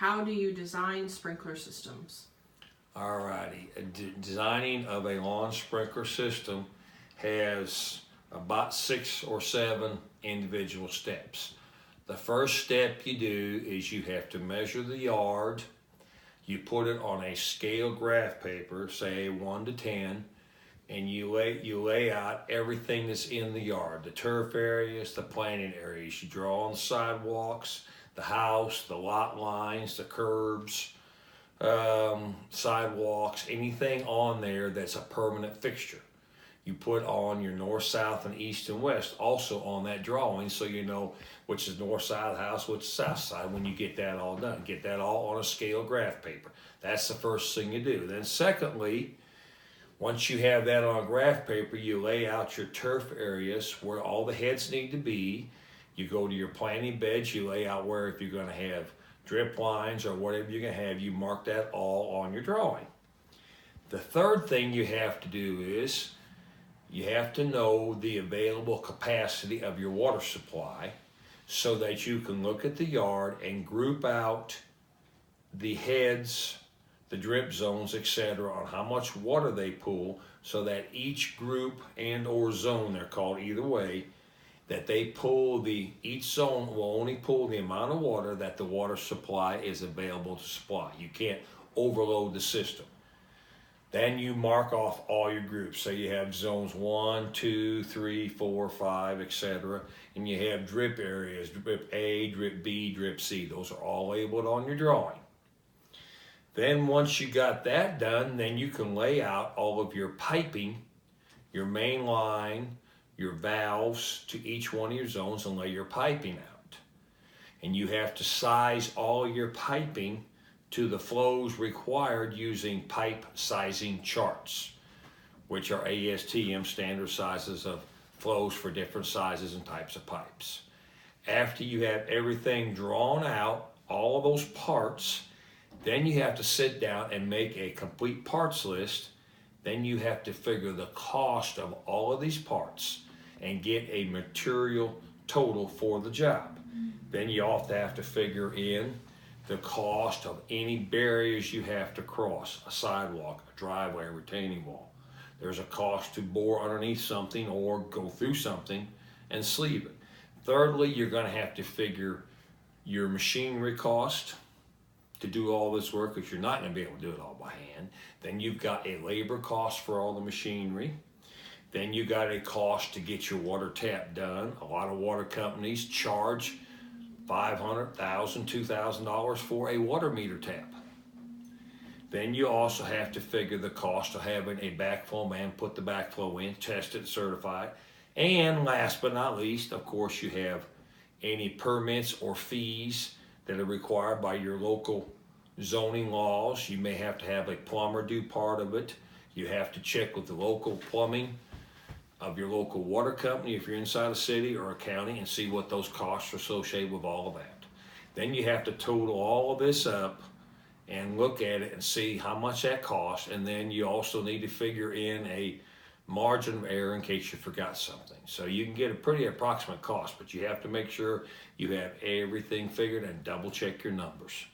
how do you design sprinkler systems? Alrighty, designing of a lawn sprinkler system has about 6 or 7 individual steps. The first step you do is you have to measure the yard. You put it on a scale graph paper, say 1 to 10, and you lay out everything that's in the yard, the turf areas, the planting areas. You draw on the sidewalks, the house, the lot lines, the curbs, sidewalks, anything on there that's a permanent fixture. You put on your north, south, and east and west also on that drawing, so you know which is north side of the house, which is south side when you get that all done. Get that all on a scale graph paper. That's the first thing you do. Then secondly, once you have that on a graph paper, you lay out your turf areas where all the heads need to be. You go to your planting beds, you lay out where if you're going to have drip lines or whatever you're going to have, you mark that all on your drawing. The third thing you have to do is you have to know the available capacity of your water supply so that you can look at the yard and group out the heads, the drip zones, etc., on how much water they pull, so that each group and or zone, they're called either way, that they pull each zone will only pull the amount of water that the water supply is available to supply. You can't overload the system. Then you mark off all your groups. So you have zones 1, 2, 3, 4, 5, etc. And you have drip areas, drip A, drip B, drip C. Those are all labeled on your drawing. Then once you got that done, then you can lay out all of your piping, your main line, your valves to each one of your zones and lay your piping out. And you have to size all your piping to the flows required using pipe sizing charts, which are ASTM, standard sizes of flows for different sizes and types of pipes. After you have everything drawn out, all of those parts, then you have to sit down and make a complete parts list. Then you have to figure the cost of all of these parts and get a material total for the job. Then you also have to figure in the cost of any barriers you have to cross, a sidewalk, a driveway, a retaining wall. There's a cost to bore underneath something or go through something and sleeve it. Thirdly, you're going to have to figure your machinery cost to do all this work, because you're not going to be able to do it all by hand. Then you've got a labor cost for all the machinery. Then you got a cost to get your water tap done. A lot of water companies charge $500, $1,000, $2,000 for a water meter tap. Then you also have to figure the cost of having a backflow man put the backflow in, test it, certify it. And last but not least, of course, you have any permits or fees that are required by your local zoning laws. You may have to have a plumber do part of it. You have to check with the local plumbing of your local water company if you're inside a city or a county and see what those costs are associated with all of that. Then you have to total all of this up and look at it and see how much that costs, and then you also need to figure in a margin of error in case you forgot something. So you can get a pretty approximate cost, but you have to make sure you have everything figured and double check your numbers.